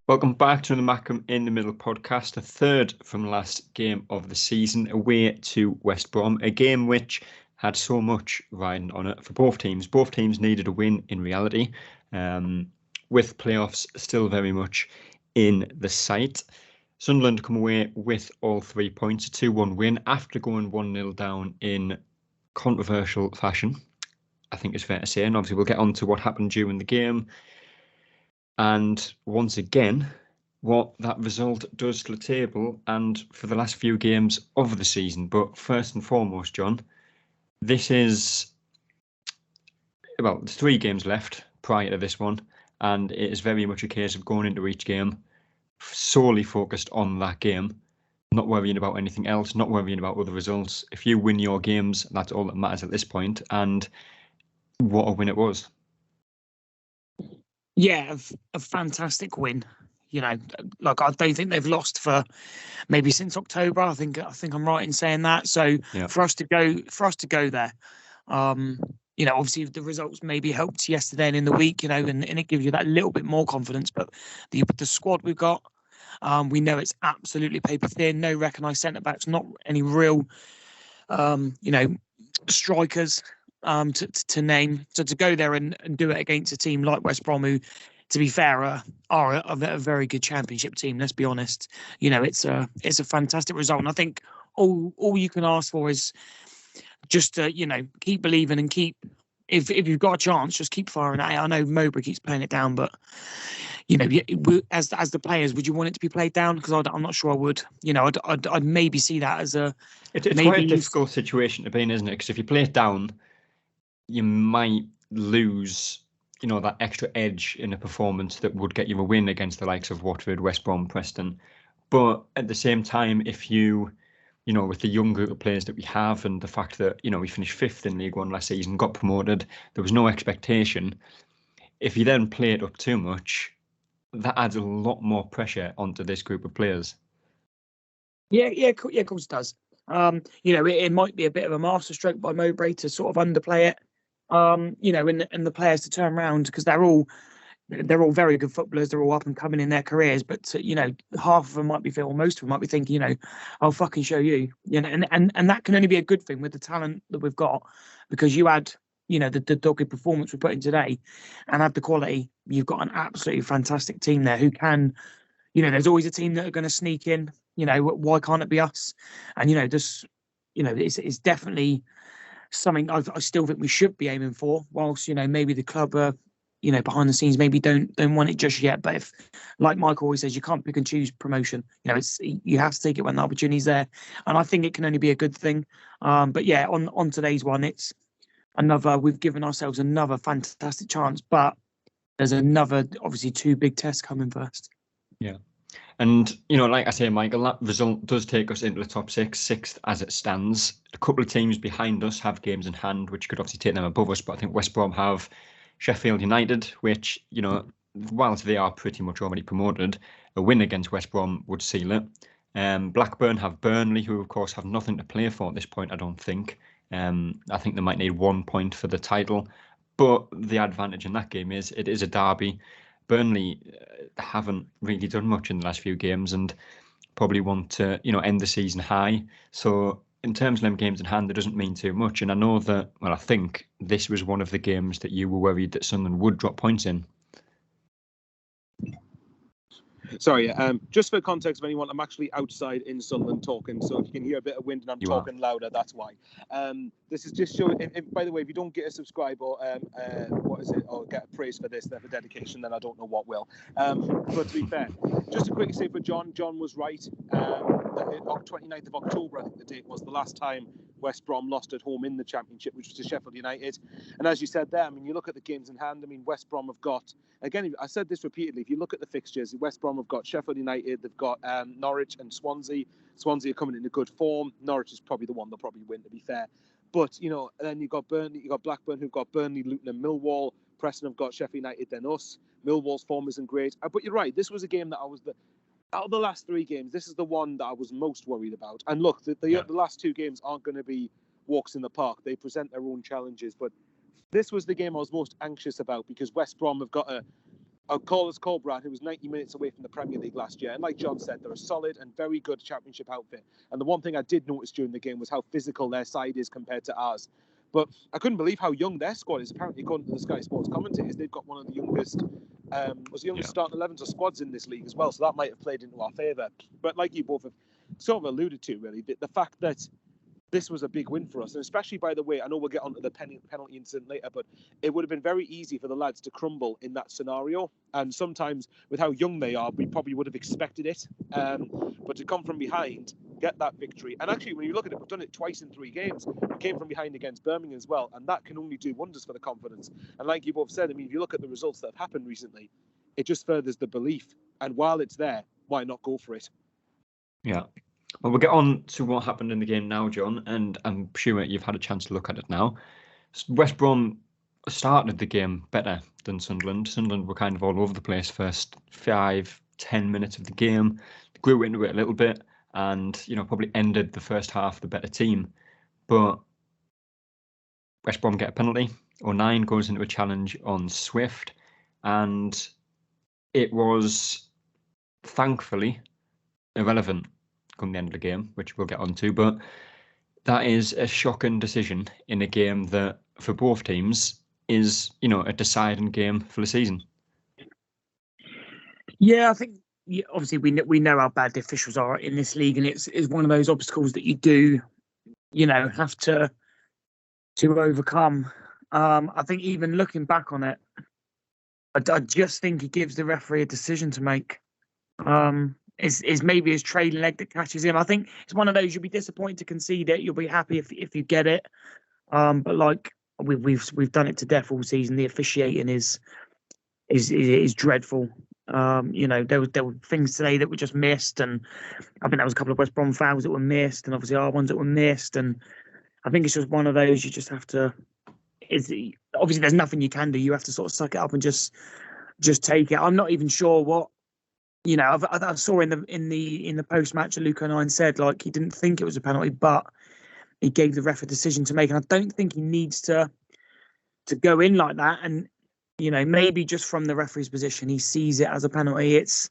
Welcome back to the Mackem in the Middle podcast, the third from last game of the season, away to West Brom, a game which had so much riding on it for both teams. Both teams needed a win in reality, with playoffs still very much in the sight. Sunderland come away with all 3 points, a 2-1 win after going 1-0 down in controversial fashion, I think it's fair to say. And obviously we'll get on to what happened during the game. And once again, what that result does to the table and for the last few games of the season. But first and foremost, John, this is, there's 3 games left prior to this one. And it is very much a case of going into each game solely focused on that game, not worrying about anything else, not worrying about other results. If you win your games, that's all that matters at this point. And what a win it was. Yeah, a fantastic win. You know, like I don't think they've lost for maybe since October. I think I'm right in saying that. So yeah. for us to go there, you know, obviously the results maybe helped yesterday and in the week, you know, and it gives you that little bit more confidence. But the squad we've got, we know it's absolutely paper thin. No recognised centre backs, not any real, you know, strikers. To name. So to go there and do it against a team like West Brom, who, to be fair, are a very good Championship team. Let's be honest. You know, it's a fantastic result, and I think all you can ask for is just to, you know, keep believing and keep. If you've got a chance, just keep firing at it. I know Mowbray keeps playing it down, but you know, as the players, would you want it to be played down? Because I'm not sure I would. You know, I'd maybe see that as a. It's quite a difficult situation to be in, isn't it? Because if you play it down, you might lose, you know, that extra edge in a performance that would get you a win against the likes of Watford, West Brom, Preston. But at the same time, if you know, with the young group of players that we have and the fact that, you know, we finished 5th in League One last season, got promoted, there was no expectation. If you then play it up too much, that adds a lot more pressure onto this group of players. Yeah, of course it does. You know, it might be a bit of a masterstroke by Mowbray to sort of underplay it. You know, and the players to turn around, because they're all very good footballers. They're all up and coming in their careers, but you know, half of them might be feeling, most of them might be thinking, you know, I'll fucking show you. You know, and that can only be a good thing with the talent that we've got, because you add, you know, the dogged performance we put in today, and add the quality. You've got an absolutely fantastic team there who can, you know, there's always a team that are going to sneak in. You know, why can't it be us? And you know, just, you know, it's definitely something I still think we should be aiming for, whilst, you know, maybe the club you know, behind the scenes maybe don't want it just yet. But if, like Mike always says, you can't pick and choose promotion. You know, you have to take it when the opportunity's there, and I think it can only be a good thing. But yeah, on today's one, it's we've given ourselves another fantastic chance, but there's another, obviously, 2 big tests coming first. Yeah. And, you know, like I say, Michael, that result does take us into the top 6, 6th as it stands. A couple of teams behind us have games in hand, which could obviously take them above us. But I think West Brom have Sheffield United, which, you know, whilst they are pretty much already promoted, a win against West Brom would seal it. Blackburn have Burnley, who, of course, have nothing to play for at this point, I don't think. I think they might need 1 point for the title. But the advantage in that game is it is a derby. Burnley haven't really done much in the last few games and probably want to, you know, end the season high. So in terms of them games in hand, it doesn't mean too much. And I know that, well, I think this was one of the games that you were worried that Sunderland would drop points in. Sorry, just for context of anyone, I'm actually outside in Sunderland talking, so if you can hear a bit of wind and I'm talking louder, that's why. This is just showing, by the way, if you don't get a subscribe or or get a praise for this, then for dedication, then I don't know what will. But to be fair, just to quickly say for John was right. On 29th of October, I think the date was, the last time West Brom lost at home in the Championship, which was to Sheffield United. And as you said there, I mean, you look at the games in hand, I mean, West Brom have got, again, I said this repeatedly, if you look at the fixtures, West Brom have got Sheffield United, they've got Norwich and Swansea. Swansea are coming into good form. Norwich is probably the one they'll probably win, to be fair. But, you know, then you've got Burnley, you've got Blackburn, who've got Burnley, Luton and Millwall. Preston have got Sheffield United, then us. Millwall's form isn't great. But you're right, this was a game that out of the last 3 games, this is the one that I was most worried about. And look, the last 2 games aren't going to be walks in the park. They present their own challenges. But this was the game I was most anxious about, because West Brom have got I'll call us Colbrad, who was 90 minutes away from the Premier League last year. And like John said, they're a solid and very good championship outfit. And the one thing I did notice during the game was how physical their side is compared to ours. But I couldn't believe how young their squad is. Apparently, according to the Sky Sports commentators, they've got one of the youngest, starting 11s or squads in this league as well. So that might have played into our favour. But like you both have sort of alluded to, really, the fact that this was a big win for us. And especially, by the way, I know we'll get onto the penalty incident later, but it would have been very easy for the lads to crumble in that scenario. And sometimes, with how young they are, we probably would have expected it. But to come from behind, get that victory. And actually, when you look at it, we've done it twice in 3 games. We came from behind against Birmingham as well. And that can only do wonders for the confidence. And like you both said, I mean, if you look at the results that have happened recently, it just furthers the belief. And while it's there, why not go for it? Yeah. Well, we'll get on to what happened in the game now, John, and I'm sure you've had a chance to look at it now. West Brom started the game better than Sunderland. Sunderland were kind of all over the place first 5-10 minutes of the game. They grew into it a little bit and, probably ended the first half the better team. But West Brom get a penalty. O'Nien goes into a challenge on Swift, and it was thankfully irrelevant come the end of the game, which we'll get on to. But that is a shocking decision in a game that, for both teams, is, a deciding game for the season. Yeah, I think obviously we know how bad the officials are in this league, and it's one of those obstacles that you do, have to overcome. I think even looking back on it, I just think he gives the referee a decision to make. Is maybe his trailing leg that catches him. I think it's one of those you'll be disappointed to concede it. You'll be happy if you get it. But like we've done it to death all season. The officiating is dreadful. There were things today that were just missed, and I think there was a couple of West Brom fouls that were missed, and obviously our ones that were missed. And I think it's just one of those you just have to. Obviously there's nothing you can do. You have to sort of suck it up and just take it. I'm not even sure what. I saw in the post match that Luke O'Nien said like he didn't think it was a penalty, but he gave the ref a decision to make, and I don't think he needs to go in like that. And maybe just from the referee's position, he sees it as a penalty. It's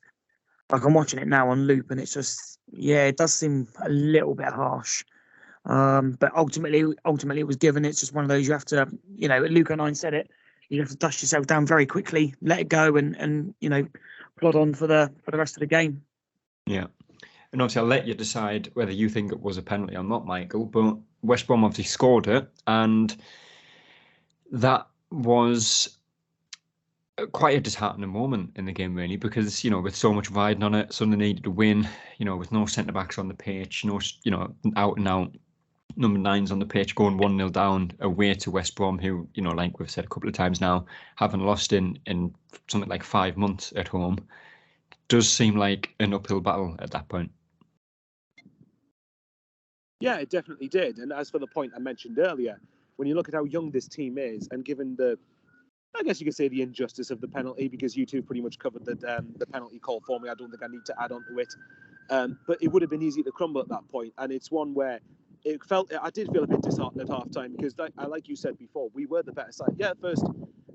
like I'm watching it now on loop, and it's just it does seem a little bit harsh. But ultimately it was given. It's just one of those you have to, Luke O'Nien said it. You have to dust yourself down very quickly, let it go, and plod on for the rest of the game. Yeah. And obviously I'll let you decide whether you think it was a penalty or not, Michael, but West Brom obviously scored it, and that was quite a disheartening moment in the game, really, because, with so much riding on it, Sunderland needed to win, with no centre-backs on the pitch, no, out and out number 9s on the pitch, going 1-0 down away to West Brom, who, like we've said a couple of times now, haven't lost in something like 5 months at home. Does seem like an uphill battle at that point. Yeah, it definitely did. And as for the point I mentioned earlier, when you look at how young this team is, and given I guess you could say the injustice of the penalty, because you two pretty much covered the penalty call for me. I don't think I need to add on to it. But it would have been easy to crumble at that point. And it's one where I did feel a bit disheartened at half time, because like you said before, we were the better side. Yeah, first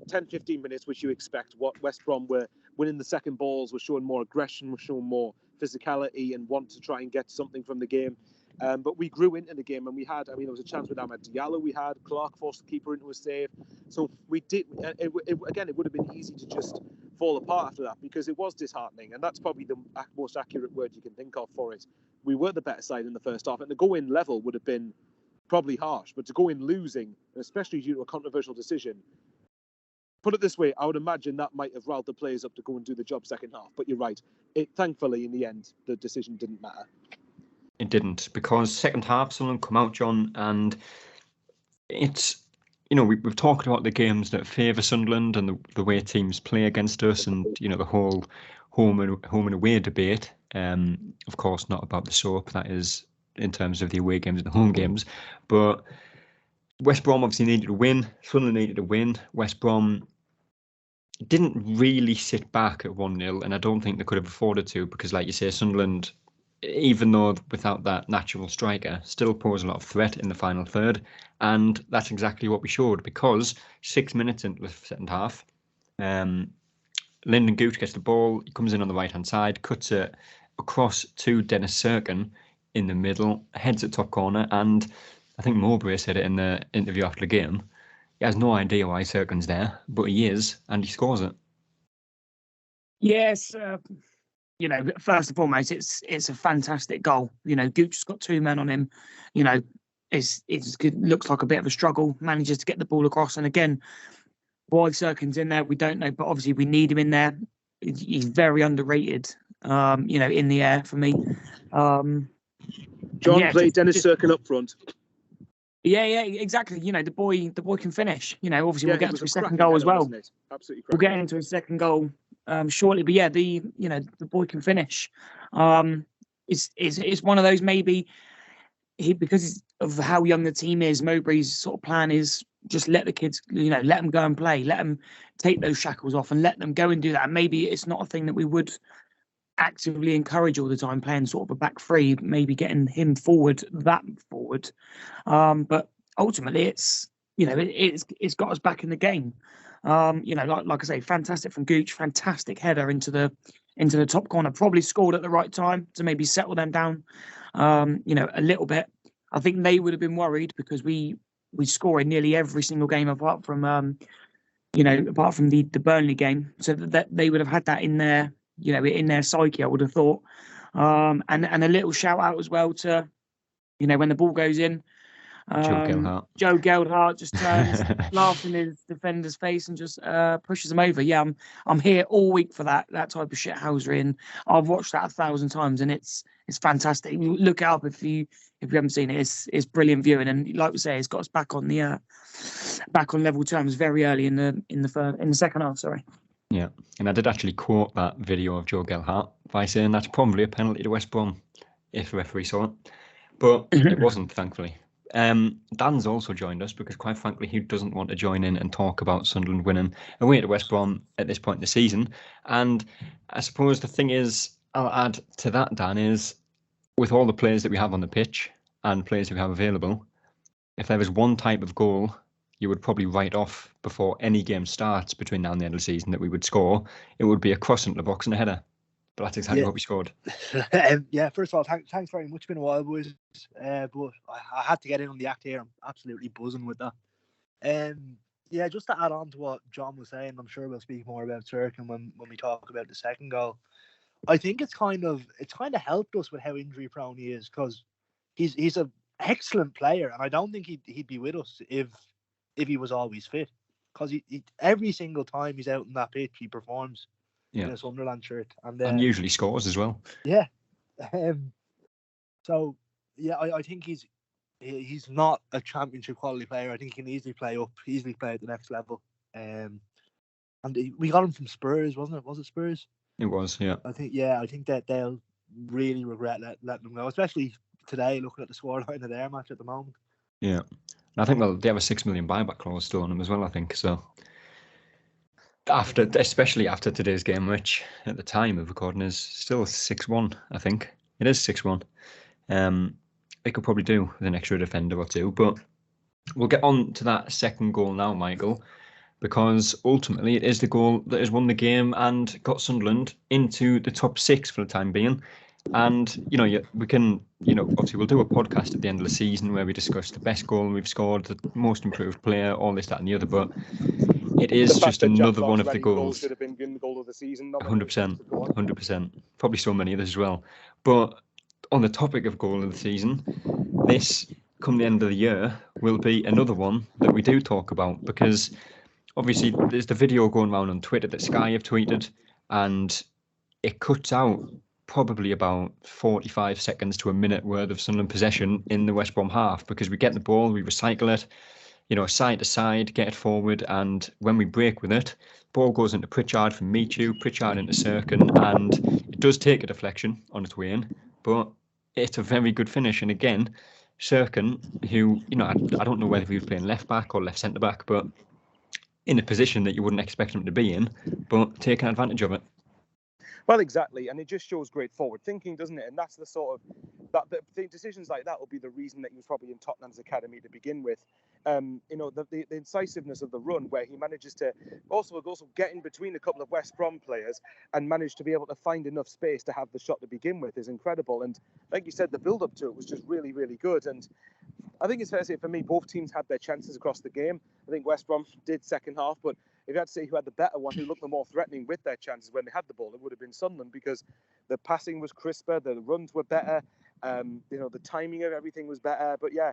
10-15 minutes, which you expect. What West Brom were winning the second balls, were showing more aggression, were showing more physicality and want to try and get something from the game. But we grew into the game, and there was a chance with Ahmed Diallo. We had Clark forced the keeper into a save. So we did. It would have been easy to just fall apart after that, because it was disheartening, and that's probably the most accurate word you can think of for it. We were the better side in the first half, and the go-in level would have been probably harsh, but to go in losing, especially due to a controversial decision, put it this way, I would imagine that might have riled the players up to go and do the job second half. But you're right. Thankfully, in the end, the decision didn't matter. It didn't, because second half, someone come out, John, and it's, we've talked about the games that favour Sunderland and the way teams play against us, and, the whole home and away debate. Of course, not about the soap, that is in terms of the away games and the home games. But West Brom obviously needed to win. Sunderland needed to win. West Brom didn't really sit back at 1-0, and I don't think they could have afforded to, because, like you say, Sunderland, even though without that natural striker, still pose a lot of threat in the final third. And that's exactly what we showed, because 6 minutes into the second half, Lyndon Gooch gets the ball, he comes in on the right-hand side, cuts it across to Dennis Serkin in the middle, heads at top corner, and I think Mowbray said it in the interview after the game. He has no idea why Serkin's there, but he is, and he scores it. Yes, first and foremost, it's a fantastic goal. Gooch has got 2 men on him. It's good, looks like a bit of a struggle. Manages to get the ball across, and again, why Serkin's in there, we don't know, but obviously we need him in there. He's very underrated. In the air for me. John played Dennis Serkin up front. Yeah, exactly. The boy can finish. Obviously we'll get into his second goal as well. Absolutely, we'll get into his second goal shortly. But yeah, the boy can finish. It's one of those, maybe because of how young the team is. Mowbray's sort of plan is just let the kids, let them go and play, let them take those shackles off, and let them go and do that. And maybe it's not a thing that we would actively encourage all the time, playing sort of a back three, maybe getting him forward. But ultimately it's got us back in the game. Like I say, fantastic from Gooch, fantastic header into the top corner, probably scored at the right time to maybe settle them down a little bit. I think they would have been worried because we score in nearly every single game apart from the Burnley game, so that they would have had that in their in their psyche, I would have thought. And a little shout out as well to, when the ball goes in, Joe Geldhart just turns, laughs in his defender's face and just pushes him over. Yeah, I'm here all week for that type of shithousery, and I've watched that 1,000 times, and it's fantastic. Look it up if you haven't seen it. It's brilliant viewing, and like we say, it's got us back on level terms very early in the second half. Sorry. Yeah, and I did actually quote that video of Joe Geldhart by saying that's probably a penalty to West Brom if the referee saw it, but it wasn't, thankfully. Dan's also joined us because, quite frankly, he doesn't want to join in and talk about Sunderland winning away to West Brom at this point in the season. And I suppose the thing is, I'll add to that, Dan, is with all the players that we have on the pitch and players we have available, if there was one type of goal you would probably write off before any game starts between now and the end of the season that we would score, it would be a cross into the box and a header. But that's exactly what we scored. First of all, thanks very much. It's been a while, boys. But I had to get in on the act here. I'm absolutely buzzing with that. Just to add on to what John was saying, I'm sure we'll speak more about Serkin when we talk about the second goal. I think it's kind of helped us with how injury prone he is, because he's an excellent player, and I don't think he'd be with us if he was always fit, because he every single time he's out on that pitch he performs in a Sunderland shirt, and usually scores as well. Yeah. I think he's not a championship quality player. I think he can easily play at the next level. And we got him from Spurs, wasn't it? Was it Spurs? It was, yeah. I think that they'll really regret letting him go, especially today, looking at the scoreline of their match at the moment. Yeah. I think they have a $6 million buyback clause still on him as well, I think. So especially after today's game, which at the time of recording is still 6-1, I think. It is 6-1. They could probably do with an extra defender or two, but we'll get on to that second goal now, Michael, because ultimately it is the goal that has won the game and got Sunderland into the top 6 for the time being. And, we can, obviously we'll do a podcast at the end of the season where we discuss the best goal we've scored, the most improved player, all this, that and the other. But it is just another one of the goals. Should have been the goal of the season. 100%. Probably so many others as well. But on the topic of goal of the season, this, come the end of the year, will be another one that we do talk about, because obviously there's the video going around on Twitter that Sky have tweeted, and it cuts out probably about 45 seconds to a minute worth of Sunderland possession in the West Brom half, because we get the ball, we recycle it, side to side, get it forward, and when we break with it, ball goes into Pritchard from Michu, Pritchard into Serkin, and it does take a deflection on its way in, but it's a very good finish. And again, Serkin, who, I don't know whether he was playing left back or left centre back, but in a position that you wouldn't expect him to be in, but taking advantage of it. Well, exactly, and it just shows great forward thinking, doesn't it? And that's the sort of the decisions like that will be the reason that he was probably in Tottenham's academy to begin with. The incisiveness of the run, where he manages to also get in between a couple of West Brom players and manage to be able to find enough space to have the shot to begin with, is incredible. And like you said, the build up to it was just really, really good. And I think it's fair to say, for me, both teams had their chances across the game. I think West Brom did second half, but if you had to say who had the better one, who looked the more threatening with their chances when they had the ball, it would have been Sunderland, because the passing was crisper, the runs were better, the timing of everything was better. But yeah,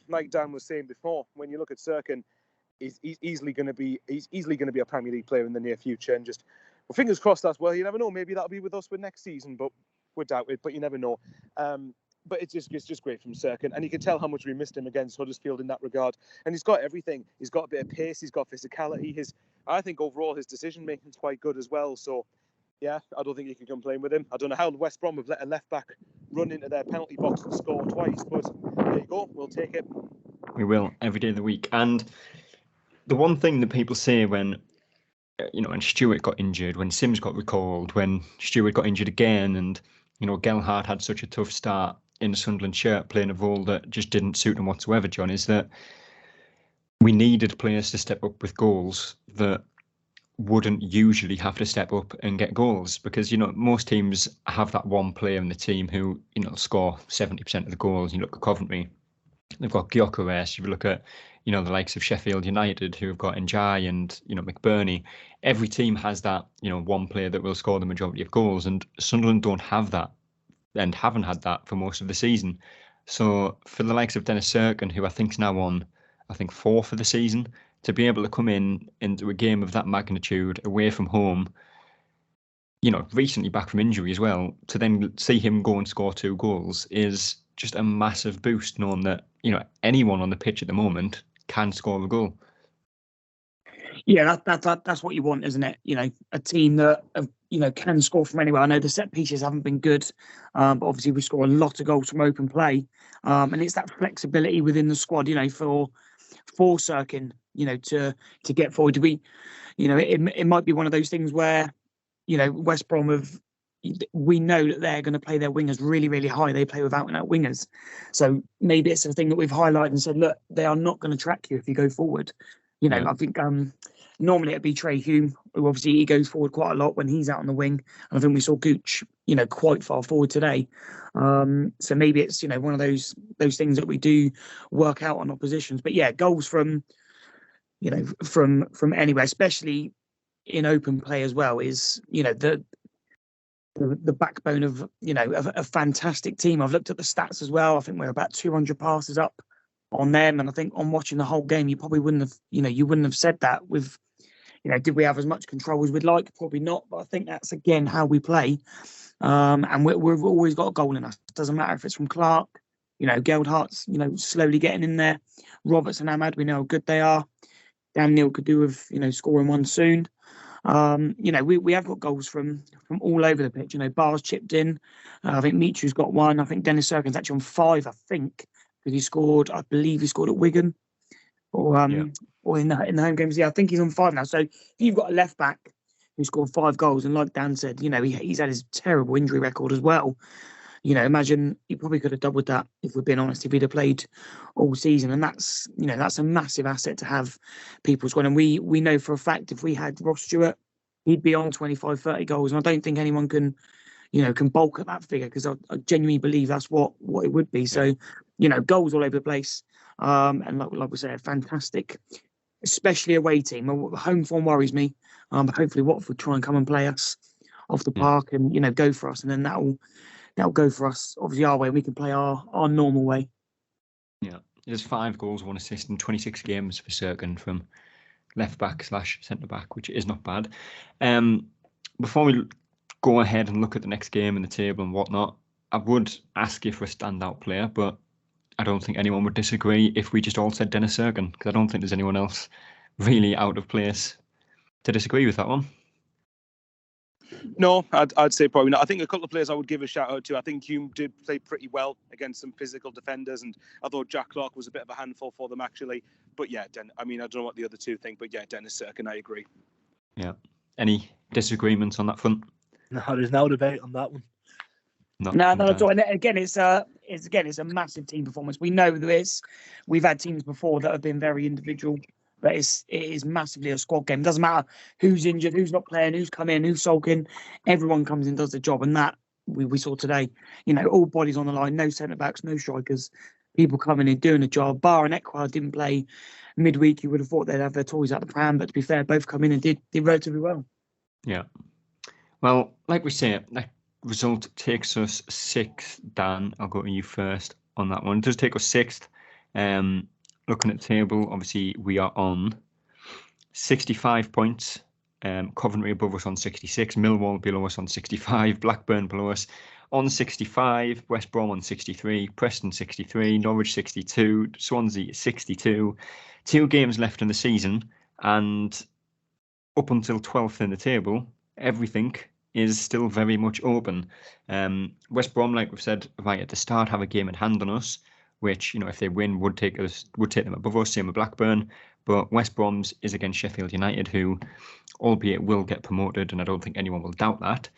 like Dan was saying before, when you look at Serkin, he's easily going to be a Premier League player in the near future. And just, well, fingers crossed as well. You never know. Maybe that'll be with us for next season, but we doubt it. But you never know. But it's just great from Serkin, and you can tell how much we missed him against Huddersfield in that regard. And he's got everything. He's got a bit of pace. He's got physicality. I think overall his decision making is quite good as well. So yeah, I don't think you can complain with him. I don't know how West Brom have let a left back run into their penalty box and score twice, but there you go. We'll take it. We will, every day of the week. And the one thing that people say when Stewart got injured, when Sims got recalled, when Stewart got injured again, and Gelhardt had such a tough start in a Sunderland shirt, playing a role that just didn't suit him whatsoever, John, is that we needed players to step up with goals that wouldn't usually have to step up and get goals, because most teams have that one player in the team who score 70% of the goals. You look at Coventry, they've got Gyökeres. You look at the likes of Sheffield United, who have got Njai and McBurney. Every team has that one player that will score the majority of goals, and Sunderland don't have that, and haven't had that for most of the season. So for the likes of Dennis Serkin, who I think is now on 4 for the season, to be able to come into a game of that magnitude away from home, recently back from injury as well, to then see him go and score 2 goals is just a massive boost, knowing that anyone on the pitch at the moment can score a goal. Yeah, that's what you want, isn't it? A team that can score from anywhere. I know the set pieces haven't been good, but obviously we score a lot of goals from open play, and it's that flexibility within the squad. For Serkin, to get forward. It might be one of those things where West Brom we know that they're going to play their wingers really, really high. They play without and out wingers, so maybe it's a thing that we've highlighted and said, look, they are not going to track you if you go forward. I think normally it'd be Trey Hume, who obviously he goes forward quite a lot when he's out on the wing. And I think we saw Gooch, quite far forward today. So maybe it's, one of those things that we do work out on oppositions. But yeah, goals from anywhere, especially in open play as well, is, the backbone of, a fantastic team. I've looked at the stats as well. I think we're about 200 passes up on them, and I think on watching the whole game, you probably wouldn't have said that with, did we have as much control as we'd like? Probably not, but I think that's again how we play, and we've always got a goal in us. It doesn't matter if it's from Clark, Geldhardt's slowly getting in there, Roberts and Ahmad, we know how good they are. Dan Neil could do with scoring one soon. We have got goals from all over the pitch. Bar's chipped in. I think Michu's got one. I think Dennis Serkin's actually on 5. I think. I believe he scored at Wigan or in the home games. Yeah, I think he's on 5 now. So if you've got a left back who scored 5 goals, and like Dan said, he's had his terrible injury record as well. Imagine he probably could have doubled that, if we're being honest, if he'd have played all season. And that's a massive asset to have people scoring. And we know for a fact if we had Ross Stewart, he'd be on 25, 30 goals. And I don't think anyone can bulk at that figure, because I genuinely believe that's what it would be. So, goals all over the place. And like we said, fantastic, especially away team. Home form worries me. But hopefully Watford try and come and play us off the park and, go for us. And then that'll go for us, obviously, our way, and we can play our normal way. Yeah, there's 5 goals, 1 assist in 26 games for Serkin from left back / centre back, which is not bad. Before we go ahead and look at the next game and the table and whatnot, I would ask you for a standout player, but I don't think anyone would disagree if we just all said Dennis Serkin, because I don't think there's anyone else really out of place to disagree with that one. No, I'd say probably not. I think a couple of players I would give a shout out to. I think Hume did play pretty well against some physical defenders, and I thought Jack Clark was a bit of a handful for them, actually. But yeah, I don't know what the other two think, but yeah, Dennis Serkin, I agree. Yeah. Any disagreements on that front? No, there's no debate on that one. No, at all. And again, it's a massive team performance. We know this. We've had teams before that have been very individual, but it is massively a squad game. It doesn't matter who's injured, who's not playing, who's come in, who's sulking. Everyone comes in, does the job, and that we saw today. All bodies on the line, no centre backs, no strikers. People coming in doing the job. Bar and Ekwar didn't play midweek. You would have thought they'd have their toys out the pram, but to be fair, both come in and did relatively well. Yeah. Well, like we say, that result takes us 6th. Dan, I'll go to you first on that one. It does take us 6th. Looking at the table, obviously we are on 65 points. Coventry above us on 66, Millwall below us on 65, Blackburn below us on 65, West Brom on 63, Preston 63, Norwich 62, Swansea 62. 2 games left in the season, and up until 12th in the table, everything is still very much open. West Brom, like we've said right at the start, have a game in hand on us, which, if they win, would take them above us. Same with Blackburn. But West Brom's is against Sheffield United, who, albeit will get promoted, and I don't think anyone will doubt that,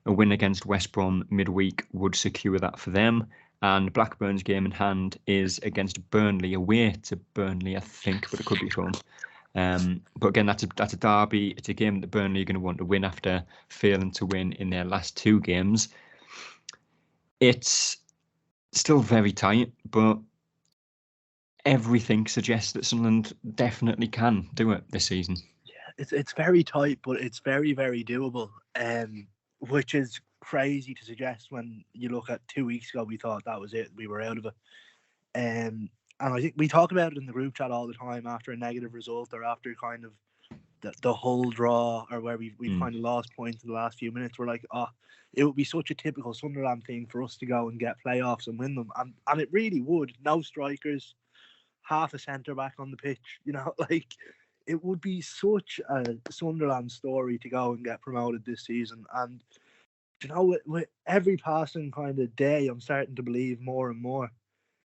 a win against West Brom midweek would secure that for them. And Blackburn's game in hand is against Burnley, away to Burnley, I think, but it could be at home. But again, that's a derby. It's a game that Burnley are going to want to win after failing to win in their last 2 games. It's still very tight, but everything suggests that Sunderland definitely can do it this season. Yeah, it's very tight, but it's very, very doable. Which is crazy to suggest when you look at 2 weeks ago, we thought that was it, we were out of it. And I think we talk about it in the group chat all the time after a negative result or after kind of the whole draw, or where we've kind of lost points in the last few minutes. We're like, it would be such a typical Sunderland thing for us to go and get playoffs and win them. And it really would. No strikers, half a centre back on the pitch, like it would be such a Sunderland story to go and get promoted this season. And with every passing kind of day, I'm starting to believe more and more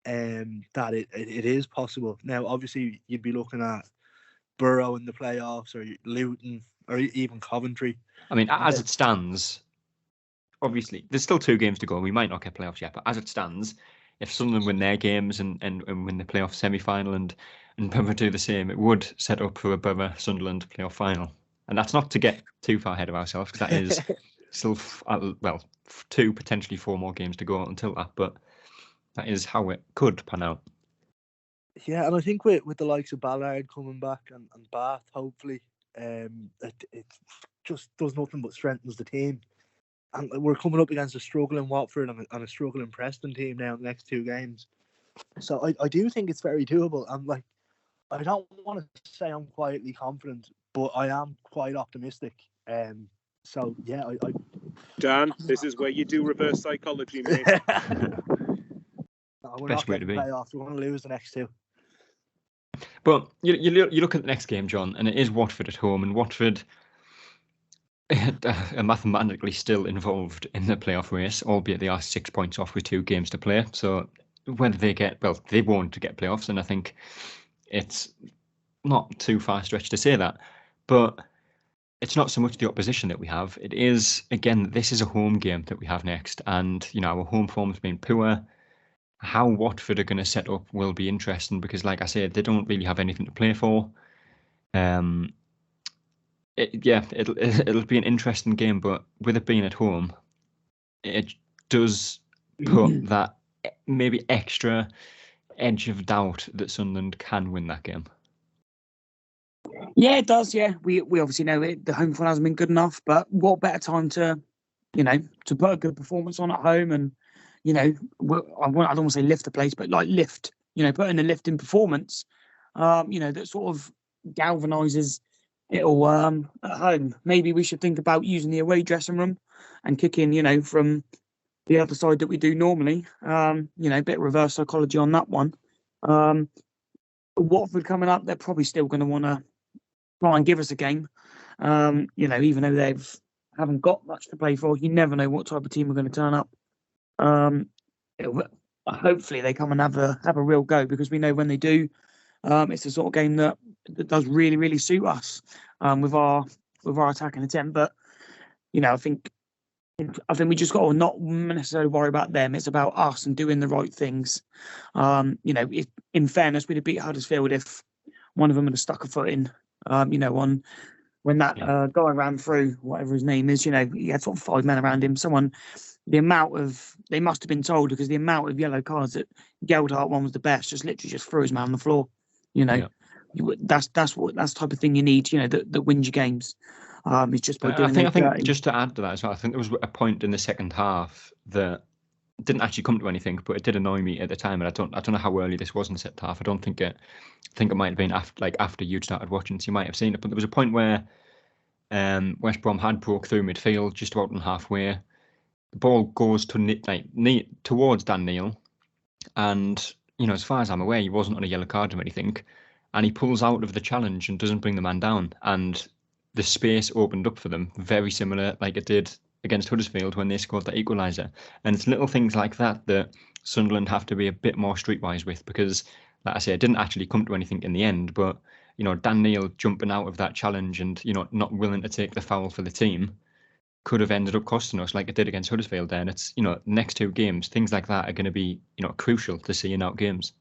that it is possible. Now, obviously, you'd be looking at Borough in the playoffs, or Luton, or even Coventry. I mean, as it stands, obviously, there's still 2 games to go. We might not get playoffs yet, but as it stands, if Sunderland win their games and win the playoff semi-final and Borough do the same, it would set up for a Borough-Sunderland playoff final. And that's not to get too far ahead of ourselves, because that is still, 2, potentially 4 more games to go until that, but that is how it could pan out. Yeah, and I think with the likes of Ballard coming back and Bath, hopefully, it just does nothing but strengthens the team. And we're coming up against a struggling Watford and a struggling Preston team now in the next 2 games. So I do think it's very doable. I'm like, I don't want to say I'm quietly confident, but I am quite optimistic. So yeah, I Dan, this is where you do reverse psychology, mate. No, we're Best not way to getting be. playoffs. We're going to lose the next 2. But you look at the next game, John, and it is Watford at home, and Watford are mathematically still involved in the playoff race, albeit they are 6 points off with 2 games to play. So whether they won't get playoffs, and I think it's not too far stretched to say that. But it's not so much the opposition that we have. It is, again, this is a home game that we have next, and our home form's been poor. How Watford are going to set up will be interesting, because, like I said, they don't really have anything to play for. It'll be an interesting game, but with it being at home, it does put that maybe extra edge of doubt that Sunderland can win that game. Yeah, it does. Yeah, we obviously know it. The home form hasn't been good enough, but what better time to put a good performance on at home, and I don't want to say lift the place, but like lift, put in a lifting performance, that sort of galvanizes it all at home. Maybe we should think about using the away dressing room and kicking, from the other side that we do normally. A bit of reverse psychology on that one. Watford coming up, they're probably still going to want to try and give us a game. Even though they haven't got much to play for, you never know what type of team are going to turn up. Hopefully they come and have a real go, because we know when they do, it's the sort of game that does really, really suit us with our attacking attempt. But I think I think we just got to not necessarily worry about them. It's about us and doing the right things. If, in fairness, we'd have beat Huddersfield if one of them had stuck a foot in. On when that guy ran through, whatever his name is, he had sort of 5 men around him. They must have been told, because the amount of yellow cards that Geldart one was the best, just literally just threw his man on the floor. That's the type of thing you need, that wins your games. It's just by doing I think just to add to that as well, I think there was a point in the second half that didn't actually come to anything, but it did annoy me at the time, and I don't know how early this was in the second half. I think it might have been after you'd started watching, so you might have seen it. But there was a point where West Brom had broke through midfield just about halfway. The ball goes to towards Dan Neil, and as far as I'm aware, he wasn't on a yellow card or anything, and he pulls out of the challenge and doesn't bring the man down, and the space opened up for them, very similar like it did against Huddersfield when they scored the equaliser. And it's little things like that Sunderland have to be a bit more streetwise with, because, like I say, it didn't actually come to anything in the end, but Dan Neil jumping out of that challenge and not willing to take the foul for the team could have ended up costing us, like it did against Huddersfield. Then it's next 2 games, things like that are going to be crucial to seeing out games.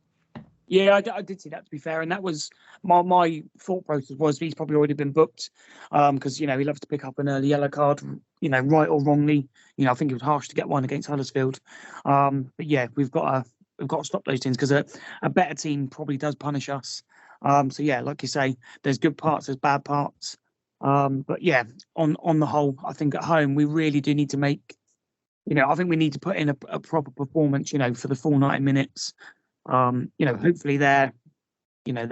Yeah, I did see that, to be fair, and that was my thought process was he's probably already been booked, because he loves to pick up an early yellow card, right or wrongly. I think it was harsh to get one against Huddersfield, but yeah, we've got to stop those things, because a better team probably does punish us. So yeah, like you say, there's good parts, there's bad parts, but yeah, on the whole, I think at home we really do need to make, I think we need to put in a proper performance, for the full 90 minutes. Hopefully they're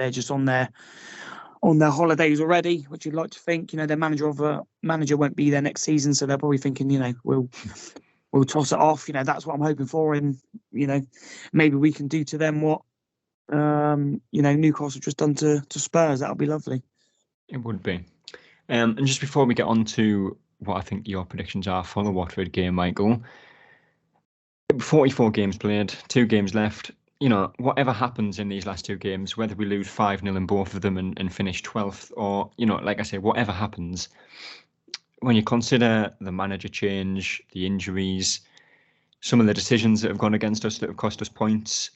just on their holidays already, which you'd like to think. Their manager won't be there next season, so they're probably thinking, we'll toss it off. That's what I'm hoping for, and maybe we can do to them what Newcastle just done to Spurs. That'll be lovely. It would be. And just before we get on to what I think your predictions are for the Watford game, Michael, 44 games played, 2 games left. Whatever happens in these last 2 games, whether we lose 5-0 in both of them and finish 12th, or, like I say, whatever happens, when you consider the manager change, the injuries, some of the decisions that have gone against us that have cost us points,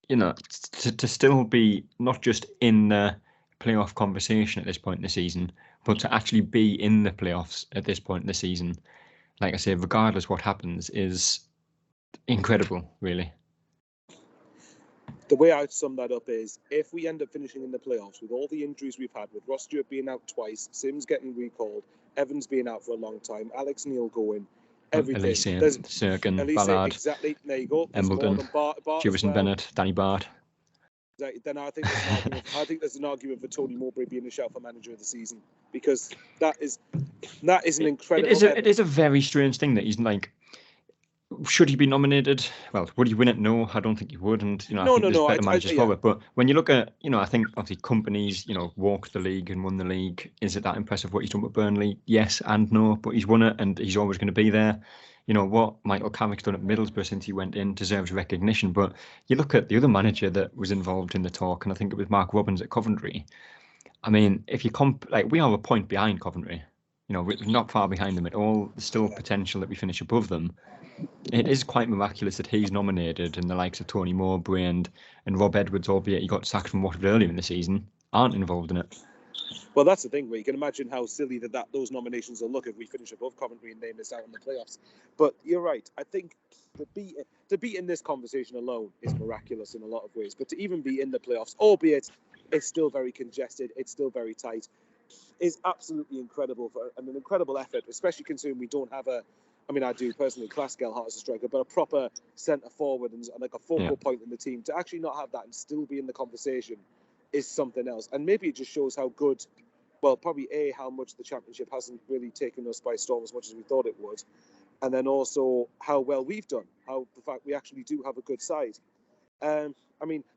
to still be not just in the playoff conversation at this point in the season, but to actually be in the playoffs at this point in the season, like I say, regardless what happens, is incredible, really. The way I'd sum that up is, if we end up finishing in the playoffs with all the injuries we've had, with Ross Stewart being out twice, Sims getting recalled, Evans being out for a long time, Alex Neil going, everything. Elise, Serkin, Ballard, exactly. There you go. Embleton, Jewison Bennett, Danny Bard. Exactly. Then I think there's an argument for Tony Mowbray being a shout for manager of the season, because that is an incredible. It is a very strange thing that he's like. Should he be nominated? Well, would he win it? No, I don't think he would. And I think there's better managers for it. But when you look at, I think obviously companies, walked the league and won the league. Is it that impressive what he's done with Burnley? Yes and no, but he's won it and he's always going to be there. What Michael Carrick's done at Middlesbrough since he went in deserves recognition. But you look at the other manager that was involved in the talk, and I think it was Mark Robbins at Coventry. I mean, if you we are a point behind Coventry. We're not far behind them at all. There's still potential that we finish above them. It is quite miraculous that he's nominated, and the likes of Tony Mowbray and Rob Edwards, albeit he got sacked from Watford earlier in the season, aren't involved in it. Well, that's the thing, where you can imagine how silly that those nominations will look if we finish above Coventry and they miss out on the playoffs. But you're right. I think to be in this conversation alone is miraculous in a lot of ways. But to even be in the playoffs, albeit it's still very congested, it's still very tight, is absolutely incredible and an incredible effort, especially considering we don't have I do personally class Gelhardt as a striker, but a proper centre forward and like a focal point in the team. To actually not have that and still be in the conversation is something else. And maybe it just shows how good, well, probably how much the Championship hasn't really taken us by storm as much as we thought it would. And then also how well we've done, how the fact we actually do have a good side. The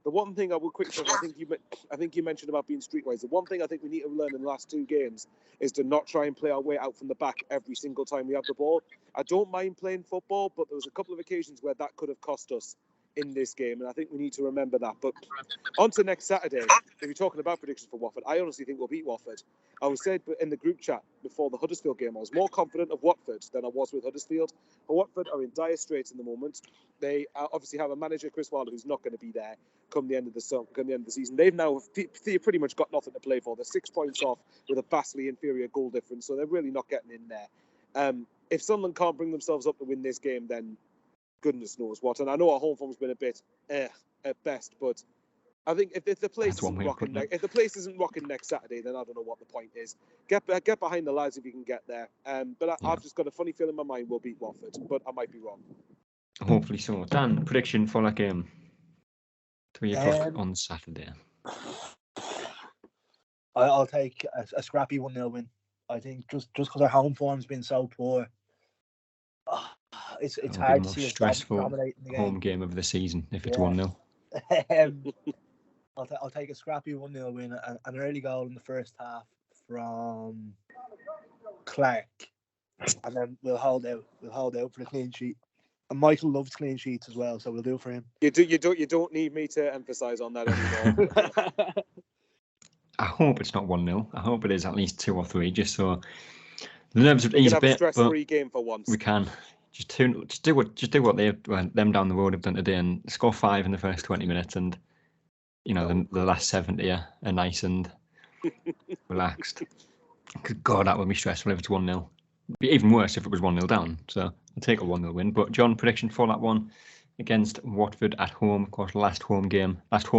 one thing I will quickly, I think you mentioned about being streetwise. The one thing I think we need to learn in the last 2 games is to not try and play our way out from the back every single time we have the ball. I don't mind playing football, but there was a couple of occasions where that could have cost us in this game, and I think we need to remember that. But on to next Saturday, if you're talking about predictions for Watford, I honestly think we'll beat Watford. I was said in the group chat before the Huddersfield game, I was more confident of Watford than I was with Huddersfield. But Watford are in dire straits in the moment. They obviously have a manager, Chris Wilder, who's not going to be there come the end of the season. They've now pretty much got nothing to play for. They're 6 points off with a vastly inferior goal difference, so they're really not getting in there. If Sunderland can't bring themselves up to win this game, then goodness knows what. And I know our home form's been a bit at best, but I think if the place isn't rocking, if the place isn't rocking next Saturday, then I don't know what the point is. Get behind the lads if you can get there. But I've just got a funny feeling in my mind we'll beat Watford, but I might be wrong. Hopefully so. Dan, prediction for that game? 3 o'clock on Saturday. I'll take a scrappy 1-0 win. I think just because our home form's been so poor, it's hard to see us dominating the game. Home game of the season if it's 1-0. I'll take a scrappy 1-0 win, an early goal in the first half from Clark, and then we'll hold out for the clean sheet. And Michael loves clean sheets as well, so we'll do it for him. You don't need me to emphasise on that anymore. I hope it's not 1-0. I hope it is at least 2 or 3, just so the nerves would ease a bit. Stress-free game for once. We can just do what them down the road have done today and score 5 in the first 20 minutes, and the last 70 are nice and relaxed. Good God, that would be stressful if it's 1-0. It'd be even worse if it was 1-0 down. So I'll take a 1-0 win. But John, prediction for that one against Watford at home, of course, last home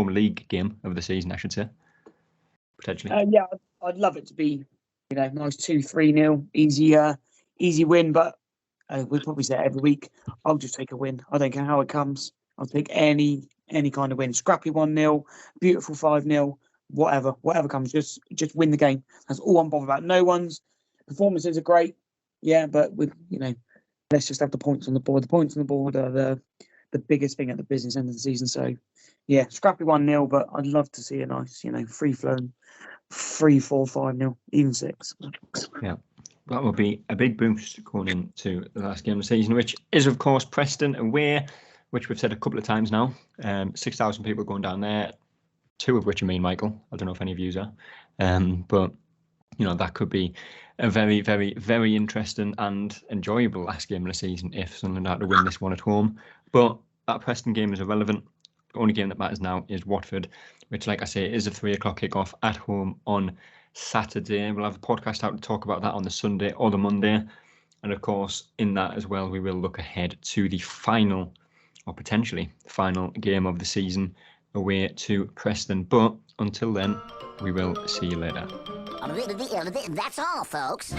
league game of the season, I should say. Potentially. I'd love it to be, nice 2-3-0, easy win. But we'll probably say it every week. I'll just take a win. I don't care how it comes. I'll take any kind of win. Scrappy 1-0, beautiful 5-0, whatever comes. Just win the game. That's all I'm bothered about. No one's performances are great, but with let's just have the points on the board. The points on the board are the biggest thing at the business end of the season. So scrappy 1-0, but I'd love to see a nice, free flowing 3-4, 5-0, even 6. Yeah. That will be a big boost going into the last game of the season, which is, of course, Preston away, which we've said a couple of times now. 6,000 people going down there, 2 of which are me and Michael. I don't know if any of you are. But, that could be a very, very, very interesting and enjoyable last game of the season if Sunderland had to win this one at home. But that Preston game is irrelevant. The only game that matters now is Watford, which, like I say, is a 3 o'clock kickoff at home on Saturday. We'll have a podcast out to talk about that on the Sunday or the Monday. And of course, in that as well, we will look ahead to the final, or potentially the final game of the season away to Preston. But until then, we will see you later. That's all, folks.